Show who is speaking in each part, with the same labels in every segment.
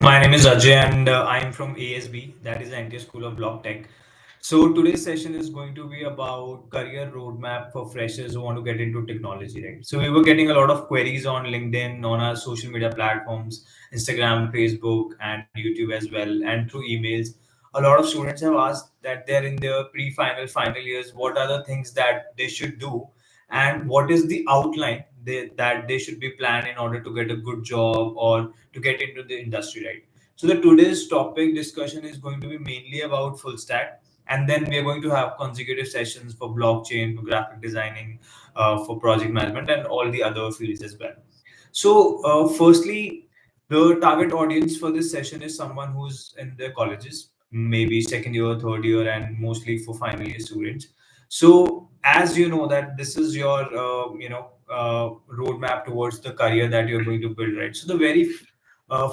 Speaker 1: My name is Ajay and I'm from ASB, that is the NT School of Blocktech. So today's session is going to be about career roadmap for freshers who want to get into technology, right? So we were getting a lot of queries on LinkedIn, on our social media platforms, Instagram, Facebook, and YouTube as well, and through emails. A lot of students have asked that they're in their pre-final, final years. What are the things that they should do, and what is the outline that they should be planned in order to get a good job or to get into the industry, right? So the today's topic discussion is going to be mainly about full stack, and then we are going to have consecutive sessions for blockchain, for graphic designing, for project management, and all the other fields as well. So, firstly, the target audience for this session is someone who's in their colleges, maybe second year, third year, and mostly for final year students. So, as you know that this is your, roadmap towards the career that you're going to build, right? So, the very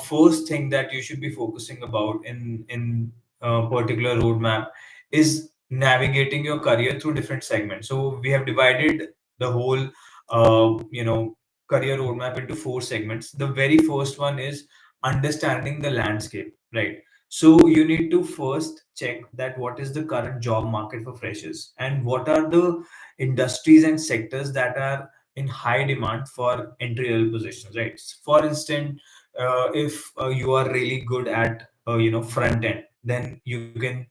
Speaker 1: first thing that you should be focusing about in particular roadmap is navigating your career through different segments. So, we have divided the whole, career roadmap into four segments. The very first one is understanding the landscape, right? So you need to first check that what is the current job market for freshers and what are the industries and sectors that are in high demand for entry level positions, right? For instance, if you are really good at front end, then you can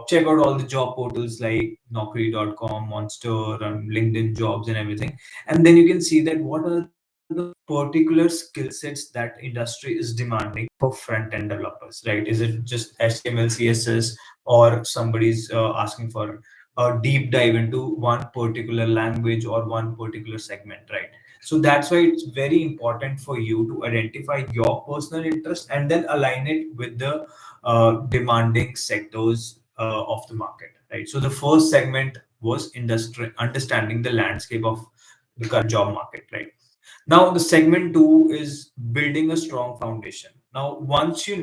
Speaker 1: check out all the job portals like Naukri.com, Monster, and LinkedIn Jobs, and everything, and then you can see that what are the particular skill sets that industry is demanding for front end developers, right? Is it just HTML, CSS, or somebody's asking for a deep dive into one particular language or one particular segment, right? So that's why it's very important for you to identify your personal interest and then align it with the demanding sectors of the market, right? So the first segment was industry, understanding the landscape of the current job market, right? Now, the segment two is building a strong foundation. Now, once you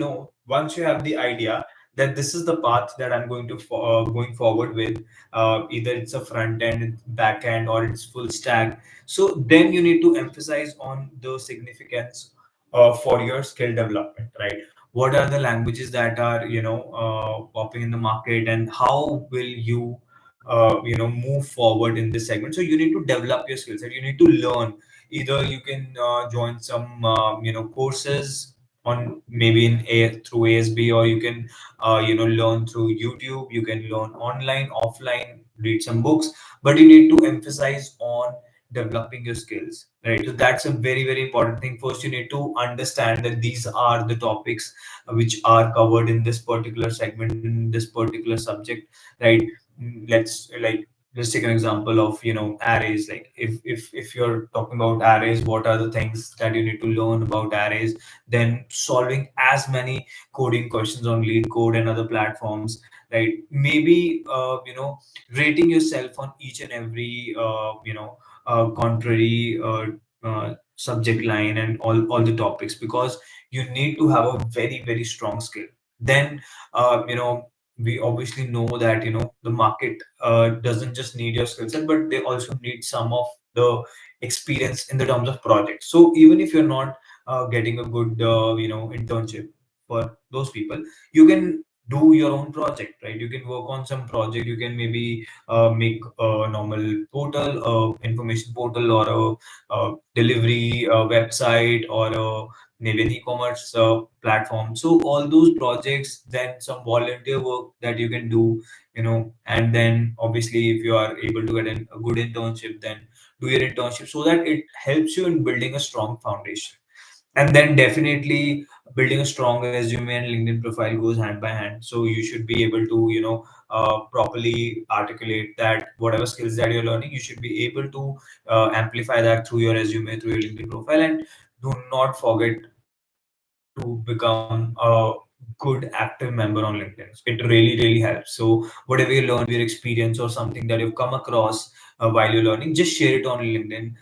Speaker 1: have the idea that this is the path that I'm going to going forward with, either it's a front end, back end, or it's full stack. So then you need to emphasize on the significance for your skill development, right? What are the languages that are popping in the market, and how will you move forward in this segment? So you need to develop your skill set. You need to learn. Either you can join some courses on maybe through ASB, or you can learn through YouTube. You can learn online, offline, read some books, but you need to emphasize on developing your skills, right? So that's a very, very important thing. First, you need to understand that these are the topics which are covered in this particular segment, in this particular subject, right? Let's take an example of arrays. Like if you're talking about arrays, what are the things that you need to learn about arrays? Then solving as many coding questions on lead code and other platforms, right? Maybe rating yourself on each and every contrary subject line and all the topics, because you need to have a very, very strong skill. Then we obviously know that the market doesn't just need your skill set, but they also need some of the experience in the terms of projects. So even if you're not getting a good internship, for those people, you can do your own project, right? You can work on some project. You can maybe make a normal portal, information portal, or a delivery website, or maybe an e-commerce platform. So all those projects, then some volunteer work that you can do, and then obviously if you are able to get a good internship, then do your internship, so that it helps you in building a strong foundation. And then definitely building a strong resume and LinkedIn profile goes hand by hand. So you should be able to properly articulate that whatever skills that you're learning, you should be able to amplify that through your resume, through your LinkedIn profile. And do not forget to become a good active member on LinkedIn. It really, really helps. So whatever you learn, your experience, or something that you've come across while you're learning, just share it on LinkedIn.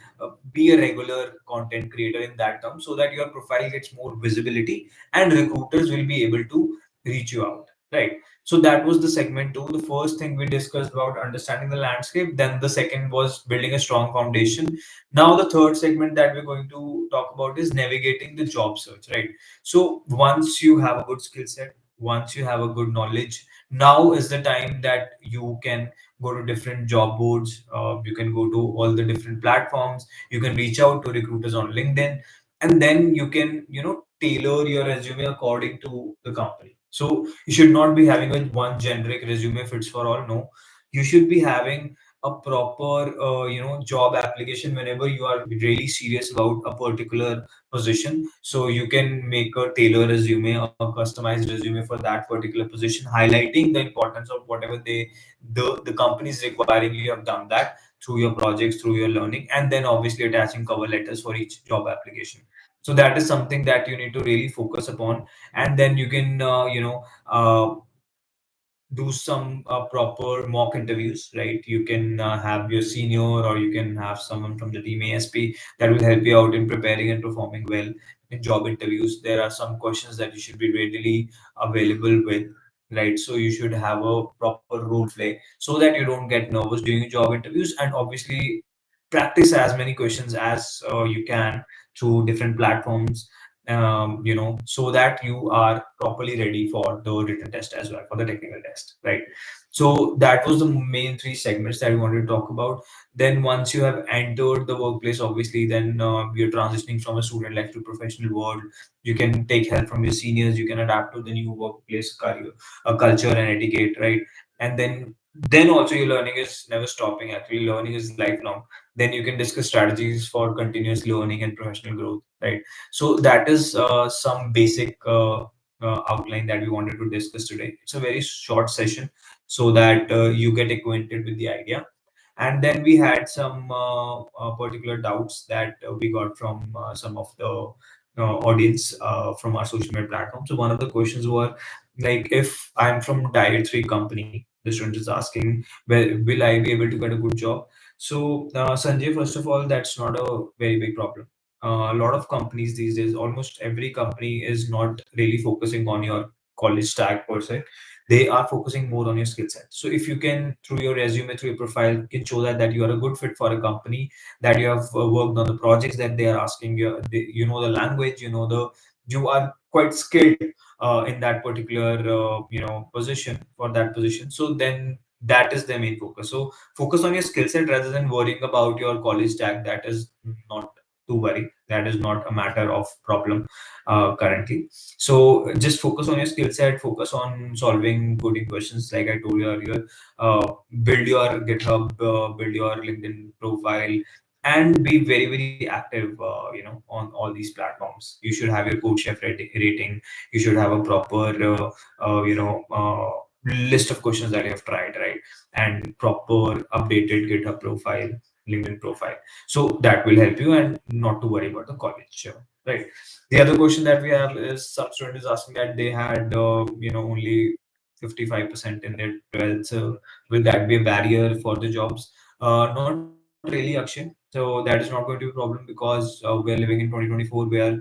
Speaker 1: Be a regular content creator in that term, so that your profile gets more visibility and recruiters will be able to reach you out, right? So that was the segment two. The first thing we discussed about understanding the landscape. Then the second was building a strong foundation. Now the third segment that we're going to talk about is navigating the job search, right? So once you have a good skill set, once you have a good knowledge, now is the time that you can go to different job boards. You can go to all the different platforms. You can reach out to recruiters on LinkedIn, and then you can, tailor your resume according to the company. So you should not be having a one generic resume fits for all. No, you should be having a proper, job application whenever you are really serious about a particular position. So you can make a tailor resume, a customized resume for that particular position, highlighting the importance of whatever the company is requiring. You have done that through your projects, through your learning, and then obviously attaching cover letters for each job application. So that is something that you need to really focus upon. And then you can, do some proper mock interviews, right? You can have your senior, or you can have someone from the team ASP that will help you out in preparing and performing well in job interviews. There are some questions that you should be readily available with, right? So you should have a proper role play so that you don't get nervous during job interviews. And obviously practice as many questions as you can through different platforms, so that you are properly ready for the written test as well, for the technical test, right? So that was the main three segments that we wanted to talk about. Then once you have entered the workplace, obviously, then you're transitioning from a student life to professional world. You can take help from your seniors. You can adapt to the new workplace career, culture and etiquette, right? And then also your learning is never stopping. Actually, learning is lifelong. Then you can discuss strategies for continuous learning and professional growth, right? So that is some basic outline that we wanted to discuss today. It's a very short session so that you get acquainted with the idea. And then we had some particular doubts that we got from some of the audience from our social media platform. So one of the questions were like, if I'm from tier 3 company, the student is asking, well, will I be able to get a good job? So Sanjay, first of all, that's not a very big problem. A lot of companies these days, almost every company is not really focusing on your college stack per se. They are focusing more on your skill set. So if you can, through your resume, through your profile, can show that you are a good fit for a company, that you have worked on the projects that they are asking you, you know the language, you are quite skilled in that particular position, for that position. So then that is the main focus. So focus on your skill set rather than worrying about your college stack. That is not to worry. That is not a matter of problem currently. So just focus on your skill set, focus on solving coding questions, like I told you earlier. Build your GitHub, build your LinkedIn profile, and be very, very active, on all these platforms. You should have your code chef rating. You should have a proper, list of questions that you have tried, right? And proper updated GitHub profile, LinkedIn profile. So that will help you, and not to worry about the college, right? The other question that we have is, some student is asking that they had, only 55% in their 12th. So will that be a barrier for the jobs? Not really, Akshay. So that is not going to be a problem, because we're living in 2024, where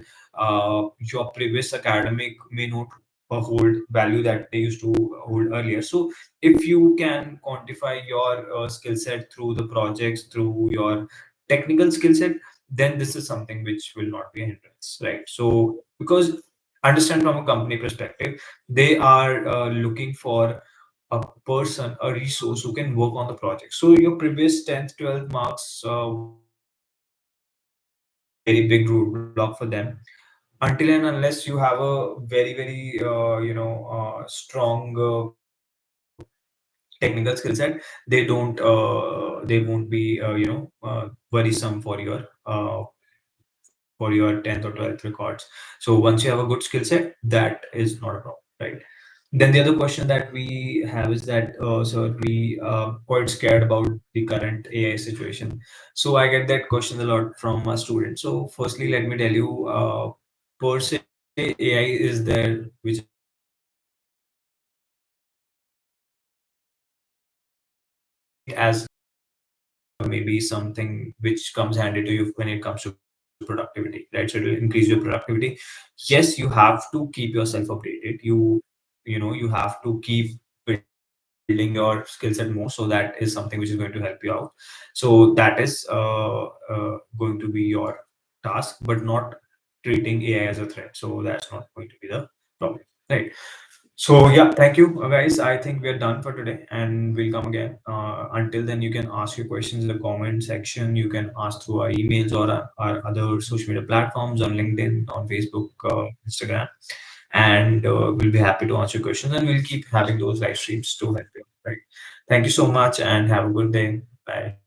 Speaker 1: your previous academic may not hold value that they used to hold earlier. So if you can quantify your skill set through the projects, through your technical skill set, then this is something which will not be a hindrance, right? So because understand, from a company perspective, they are looking for a person, a resource who can work on the project. So your previous 10th 12th marks won't be a very big roadblock for them, until and unless you have a very, very strong technical skill set. They won't be worrisome for your 10th or 12th records. So once you have a good skill set, that is not a problem, right? Then the other question that we have is that, so we quite scared about the current AI situation. So I get that question a lot from a student. So firstly, let me tell you, per se, AI is there, which is not a take as maybe something which comes handy to you when it comes to productivity, right? So it will increase your productivity. Yes, you have to keep yourself updated. You have to keep building your skill set more. So that is something which is going to help you out. So that is going to be your task, but not treating AI as a threat. So that's not going to be the problem, right? So yeah, thank you guys. I think we're done for today, and we'll come again. Until then, you can ask your questions in the comment section. You can ask through our emails or our other social media platforms on LinkedIn, on Facebook, Instagram, and we'll be happy to answer your questions. And we'll keep having those live streams to help you. Right. Thank you so much, and have a good day. Bye.